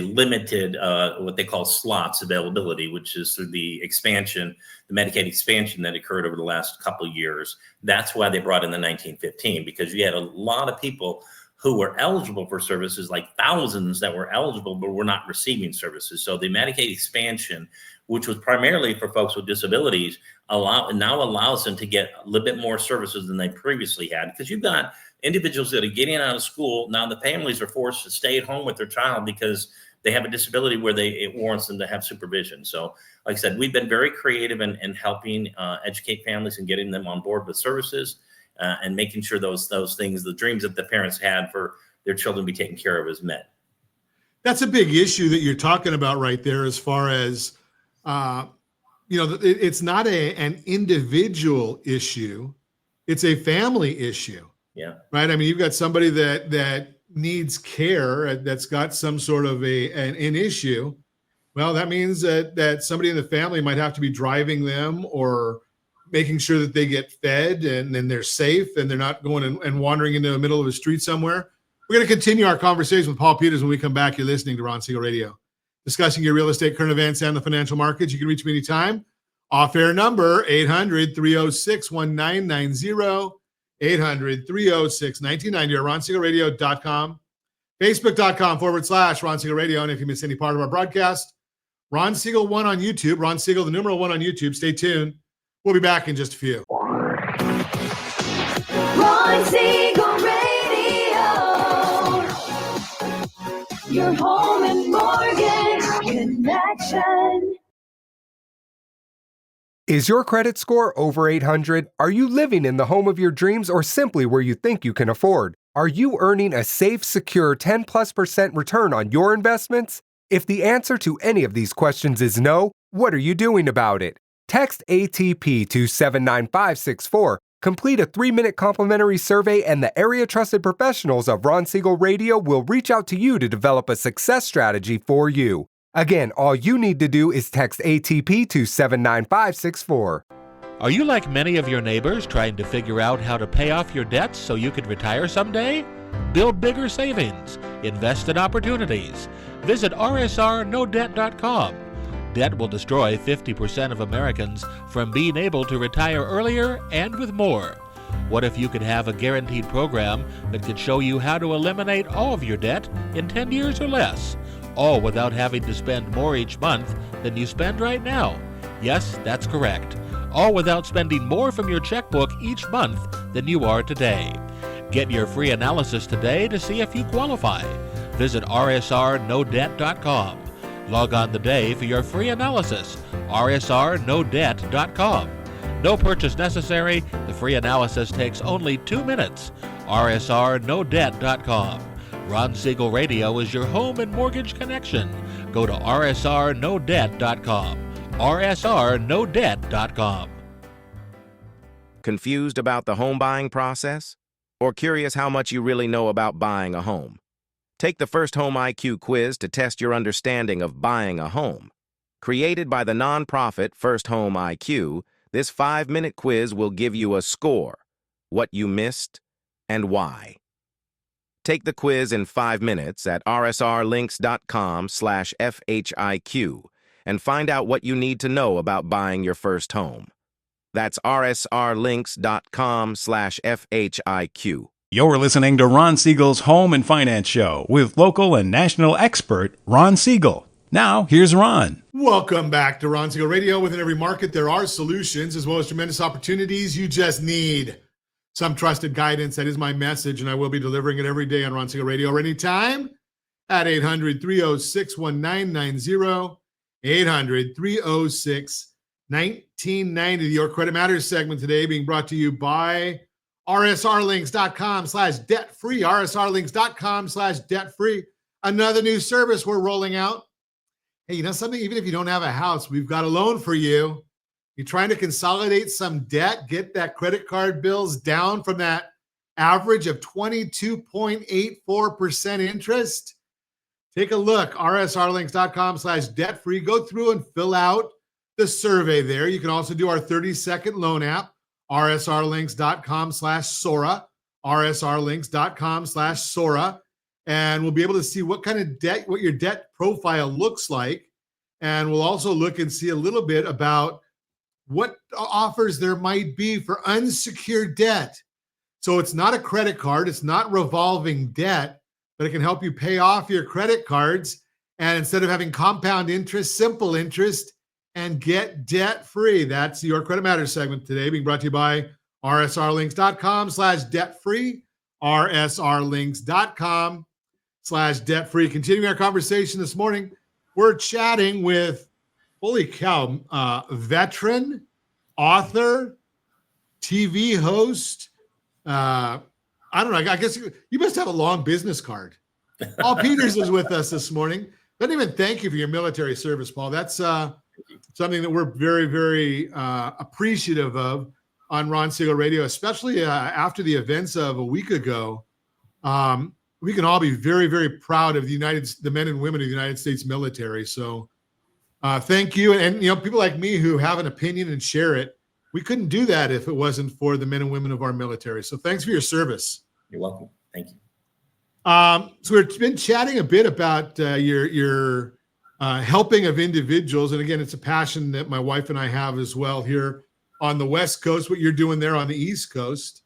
limited what they call slots availability, which is through the expansion, the Medicaid expansion that occurred over the last couple of years. That's why they brought in the 1915, because you had a lot of people who were eligible for services, like thousands that were eligible but were not receiving services. So the Medicaid expansion, which was primarily for folks with disabilities, now allows them to get a little bit more services than they previously had, because you've got individuals that are getting out of school. Now the families are forced to stay at home with their child because they have a disability where it warrants them to have supervision. So like I said, we've been very creative in helping educate families and getting them on board with services and making sure those things, the dreams that the parents had for their children to be taken care of, is met. That's a big issue that you're talking about right there, as far as, it's not an individual issue. It's a family issue. Yeah. Right. I mean, you've got somebody that needs care, that's got some sort of an issue. Well, that means that somebody in the family might have to be driving them or making sure that they get fed and then they're safe and they're not going and wandering into the middle of a street somewhere. We're going to continue our conversation with Paul Peters when we come back. You're listening to Ron Siegel Radio, discussing your real estate, current events, and the financial markets. You can reach me anytime. Off-air number, 800-306-1990. 800-306-1990 or RonSiegelRadio.com, Facebook.com/Ron Siegel Radio. And if you miss any part of our broadcast, Ron Siegel 1 on YouTube, Ron Siegel, the numeral 1 on YouTube. Stay tuned. We'll be back in just a few. Ron Siegel Radio, your home and mortgage connection. Is your credit score over 800? Are you living in the home of your dreams or simply where you think you can afford? Are you earning a safe, secure 10+% return on your investments? If the answer to any of these questions is no, what are you doing about it? Text ATP to 79564, complete a 3-minute complimentary survey, and the area trusted professionals of Ron Siegel Radio will reach out to you to develop a success strategy for you. Again, all you need to do is text ATP to 79564. Are you like many of your neighbors trying to figure out how to pay off your debts so you can retire someday? Build bigger savings. Invest in opportunities. Visit rsrnodebt.com. Debt will destroy 50% of Americans from being able to retire earlier and with more. What if you could have a guaranteed program that could show you how to eliminate all of your debt in 10 years or less? All without having to spend more each month than you spend right now. Yes, that's correct. All without spending more from your checkbook each month than you are today. Get your free analysis today to see if you qualify. Visit rsrnodebt.com. Log on today for your free analysis. rsrnodebt.com. No purchase necessary. The free analysis takes only 2 minutes. rsrnodebt.com. Ron Siegel Radio is your home and mortgage connection. Go to rsrnodebt.com. rsrnodebt.com. Confused about the home buying process? Or curious how much you really know about buying a home? Take the First Home IQ quiz to test your understanding of buying a home. Created by the nonprofit First Home IQ, this 5-minute quiz will give you a score, what you missed, and why. Take the quiz in 5 minutes at rsrlinks.com/FHIQ and find out what you need to know about buying your first home. That's rsrlinks.com/FHIQ. You're listening to Ron Siegel's Home and Finance Show with local and national expert Ron Siegel. Now, here's Ron. Welcome back to Ron Siegel Radio. Within every market, there are solutions as well as tremendous opportunities. You just need some trusted guidance. That is my message, and I will be delivering it every day on Ron Siegel Radio or anytime at 800-306-1990, 800-306-1990. Your Credit Matters segment today being brought to you by rsrlinks.com/debt-free, rsrlinks.com/debt-free. another new service we're rolling out. Hey, you know something? Even if you don't have a house, we've got a loan for you. You're trying to consolidate some debt, get that credit card bills down from that average of 22.84% interest. Take a look, rsrlinks.com/debt-free. Go through and fill out the survey there. You can also do our 30-second loan app, rsrlinks.com/Sora, rsrlinks.com/Sora. And we'll be able to see what kind of debt, what your debt profile looks like. And we'll also look and see a little bit about what offers there might be for unsecured debt. So it's not a credit card, it's not revolving debt, but it can help you pay off your credit cards. And instead of having compound interest, simple interest, and get debt free. That's your Credit Matters segment today, being brought to you by rsrlinks.com/debt-free, rsrlinks.com/debt-free. Continuing our conversation this morning, we're chatting with, holy cow, veteran, author, TV host. I don't know. I guess you must have a long business card. Paul Peters is with us this morning. Doesn't even thank you for your military service, Paul. That's something that we're very, very appreciative of on Ron Siegel Radio, especially after the events of a week ago. We can all be very, very proud of the men and women of the United States military. So thank you. And, people like me who have an opinion and share it, we couldn't do that if it wasn't for the men and women of our military. So thanks for your service. You're welcome. Thank you. So we've been chatting a bit about your helping of individuals. And again, it's a passion that my wife and I have as well here on the West Coast, what you're doing there on the East Coast.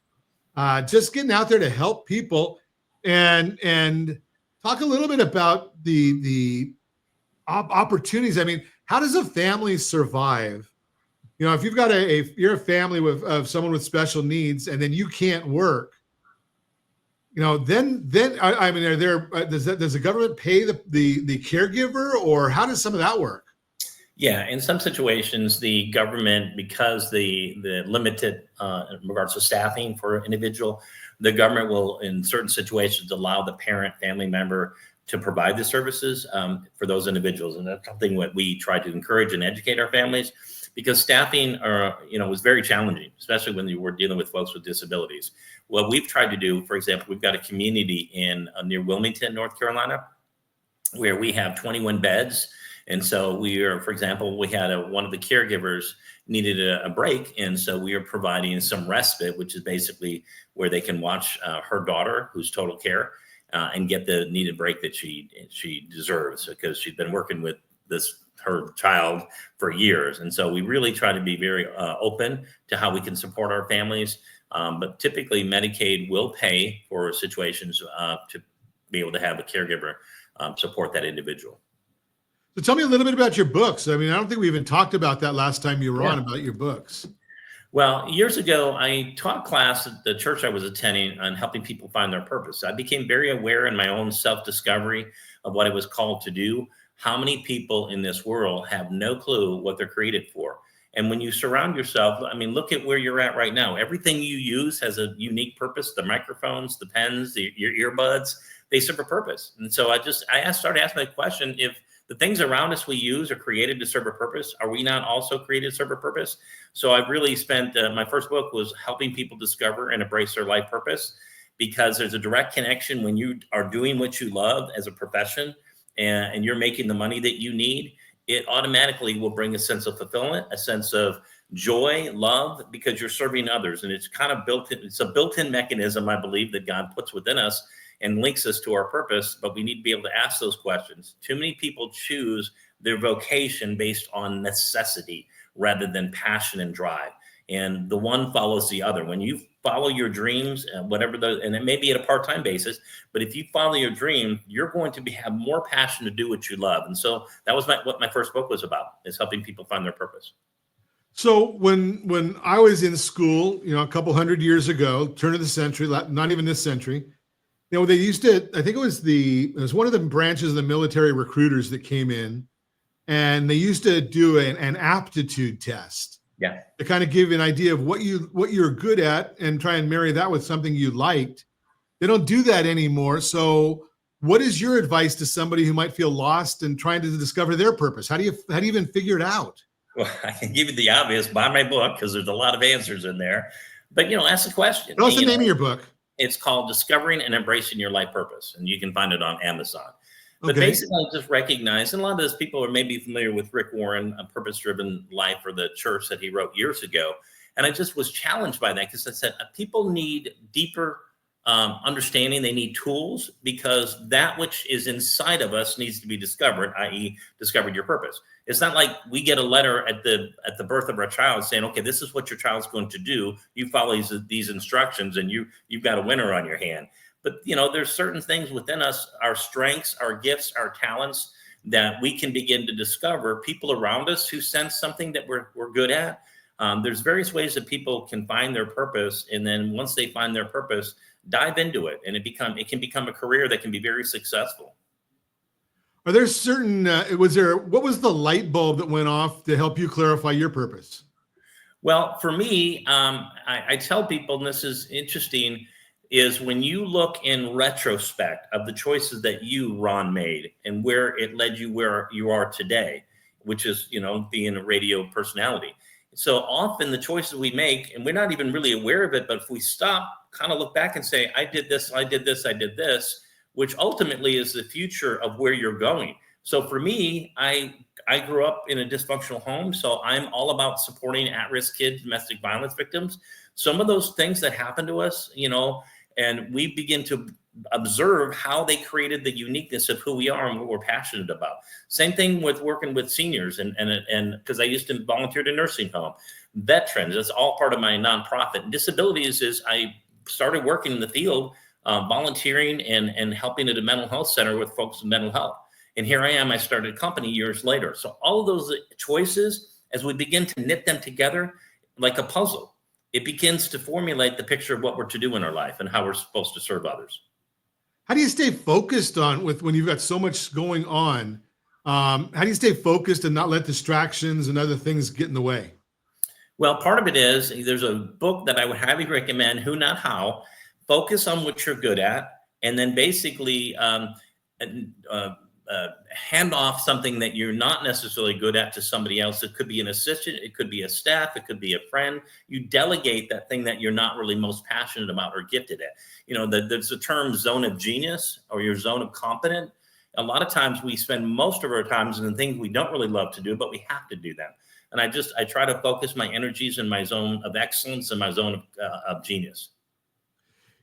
Just getting out there to help people and talk a little bit about the opportunities. I mean, how does a family survive? If you've got you're a family of someone with special needs, and then you can't work, then I mean, does the government pay the caregiver, or how does some of that work? Yeah, in some situations, the government, because the limited in regards to staffing for an individual, the government will, in certain situations, allow the parent family member to provide the services for those individuals, and that's something that we try to encourage and educate our families. Because staffing was very challenging, especially when you were dealing with folks with disabilities. What we've tried to do, for example, we've got a community in near Wilmington, North Carolina, where we have 21 beds. And so for example, we had one of the caregivers needed a break. And so we are providing some respite, which is basically where they can watch her daughter, who's total care, and get the needed break that she deserves, because she's been working with her child for years. And so we really try to be very open to how we can support our families. But typically Medicaid will pay for situations to be able to have a caregiver support that individual. So tell me a little bit about your books. I mean, I don't think we even talked about that last time you were on, about your books. Well, years ago, I taught a class at the church I was attending on helping people find their purpose. I became very aware in my own self-discovery of what I was called to do. How many people in this world have no clue what they're created for? And when you surround yourself, I mean, look at where you're at right now. Everything you use has a unique purpose. The microphones, the pens, your earbuds, they serve a purpose. And so I started asking the question, if the things around us we use are created to serve a purpose, are we not also created to serve a purpose? So I've really spent, my first book was helping people discover and embrace their life purpose, because there's a direct connection when you are doing what you love as a profession, and you're making the money that you need, it automatically will bring a sense of fulfillment, a sense of joy, love, because you're serving others. And it's kind of it's a built-in mechanism, I believe, that God puts within us and links us to our purpose, but we need to be able to ask those questions. Too many people choose their vocation based on necessity rather than passion and drive. And the one follows the other. When you follow your dreams, and it may be at a part-time basis, but if you follow your dream, you're going to have more passion to do what you love. And so that was what my first book was about, is helping people find their purpose. So when I was in school, a couple hundred years ago, turn of the century, not even this century, they used to, I think it was one of the branches of the military recruiters that came in, and they used to do an aptitude test. Yeah. To kind of give you an idea of what you're good at and try and marry that with something you liked. They don't do that anymore. So What is your advice to somebody who might feel lost and trying to discover their purpose? How do you even figure it out? Well, I can give you the obvious, buy my book, because there's a lot of answers in there. But, ask the question. What's the name of your book? It's called Discovering and Embracing Your Life Purpose, and you can find it on Amazon. But Okay. basically, just recognize, and a lot of those people are maybe familiar with Rick Warren, A Purpose-Driven Life, or the church that he wrote years ago. And I just was challenged by that, because I said, people need deeper understanding. They need tools, because that which is inside of us needs to be discovered, i.e. discovered your purpose. It's not like we get a letter at the birth of our child saying, okay, this is what your child's going to do. You follow these instructions and you've got a winner on your hand. But, there's certain things within us, our strengths, our gifts, our talents, that we can begin to discover. People around us who sense something that we're good at. There's various ways that people can find their purpose. And then once they find their purpose, dive into it. And it can become a career that can be very successful. Are there certain, what was the light bulb that went off to help you clarify your purpose? Well, for me, I tell people, and this is interesting, is when you look in retrospect of the choices that you, Ron, made and where it led you where you are today, which is, being a radio personality. So often the choices we make, and we're not even really aware of it, but if we stop, kind of look back and say, I did this, I did this, I did this, which ultimately is the future of where you're going. So for me, I grew up in a dysfunctional home, so I'm all about supporting at-risk kids, domestic violence victims. Some of those things that happen to us, and we begin to observe how they created the uniqueness of who we are and what we're passionate about. Same thing with working with seniors, and because I used to volunteer at a nursing home, veterans, that's all part of my nonprofit. And disabilities is I started working in the field, volunteering and helping at a mental health center with folks with mental health. And here I am, I started a company years later. So all of those choices, as we begin to knit them together like a puzzle, it begins to formulate the picture of what we're to do in our life and how we're supposed to serve others. How do you stay focused when you've got so much going on? How do you stay focused and not let distractions and other things get in the way? Well, part of it is, there's a book that I would highly recommend, Who Not How. Focus on what you're good at, and then basically hand off something that you're not necessarily good at to somebody else. It could be an assistant, it could be a staff, it could be a friend. You delegate that thing that you're not really most passionate about or gifted at. There's a term zone of genius or your zone of competent. A lot of times we spend most of our times in the things we don't really love to do, but we have to do them. And I try to focus my energies in my zone of excellence and my zone of genius.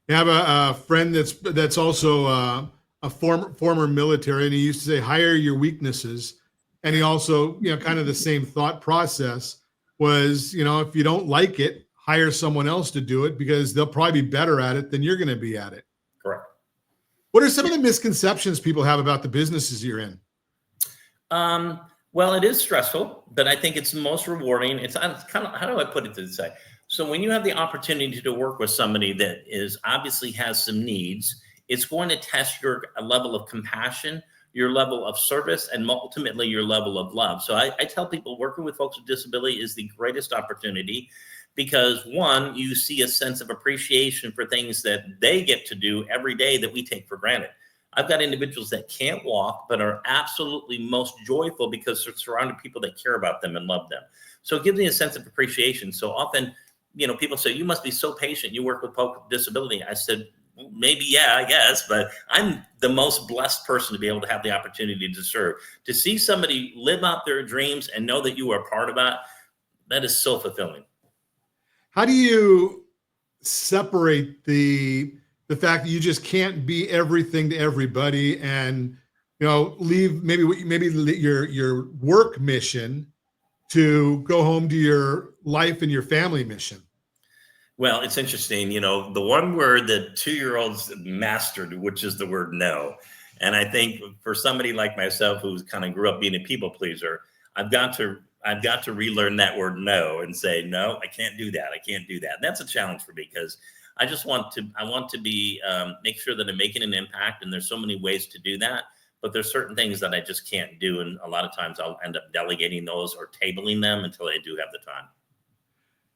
I have a friend that's also a former military, and he used to say, hire your weaknesses. And he also, kind of the same thought process was, if you don't like it, hire someone else to do it, because they'll probably be better at it than you're going to be at it. Correct. What are some of the misconceptions people have about the businesses you're in? Well, it is stressful, but I think it's the most rewarding. It's kind of, how do I put it to say? So when you have the opportunity to work with somebody that obviously has some needs, it's going to test your level of compassion, your level of service, and ultimately your level of love. So I tell people, working with folks with disability is the greatest opportunity, because one, you see a sense of appreciation for things that they get to do every day that we take for granted. I've got individuals that can't walk, but are absolutely most joyful because they're surrounded people that care about them and love them. So it gives me a sense of appreciation. So often, people say, you must be so patient. You work with folks with disability. I said, maybe, yeah, I guess, but I'm the most blessed person to be able to have the opportunity to serve. To see somebody live out their dreams and know that you are part of that is so fulfilling. How do you separate the fact that you just can't be everything to everybody, and leave maybe your work mission to go home to your life and your family mission? Well, it's interesting, the one word that 2-year-olds mastered, which is the word no. And I think for somebody like myself, who's kind of grew up being a people pleaser, I've got to relearn that word no and say, no, I can't do that. I can't do that. And that's a challenge for me, because I want to be, make sure that I'm making an impact. And there's so many ways to do that, but there's certain things that I just can't do. And a lot of times I'll end up delegating those or tabling them until I do have the time.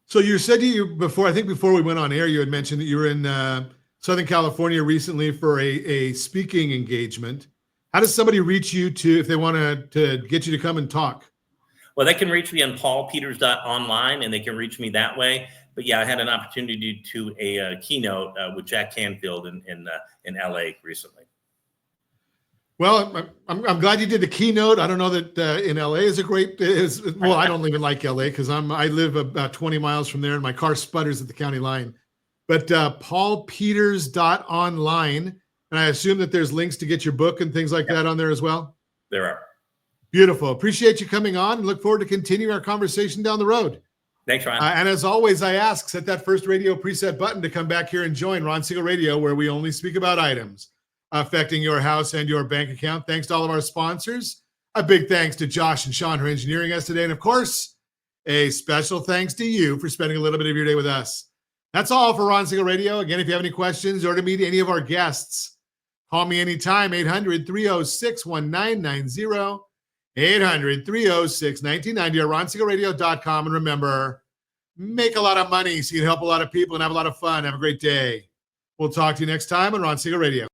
So you said before we went on air, you had mentioned that you were in Southern California recently for a speaking engagement. How does somebody reach you if they want to get you to come and talk? Well, they can reach me on paulpeters.online, and they can reach me that way. But yeah, I had an opportunity to a keynote with Jack Canfield in LA recently. Well, I'm glad you did the keynote. I don't know that in LA is a great. Well, I don't even like LA because I live about 20 miles from there, and my car sputters at the county line. But paulpeters.online, and I assume that there's links to get your book and things like that on there as well. There are. Beautiful. Appreciate you coming on, and look forward to continuing our conversation down the road. Thanks, Ron. And as always, I ask, set that first radio preset button to come back here and join Ron Siegel Radio, where we only speak about items affecting your house and your bank account. Thanks to all of our sponsors. A big thanks to Josh and Sean for engineering us today. And of course, a special thanks to you for spending a little bit of your day with us. That's all for Ron Siegel Radio. Again, if you have any questions or to meet any of our guests, call me anytime, 800-306-1990, 800-306-1990, or ronsiegelradio.com. And remember, make a lot of money so you can help a lot of people and have a lot of fun. Have a great day. We'll talk to you next time on Ron Siegel Radio.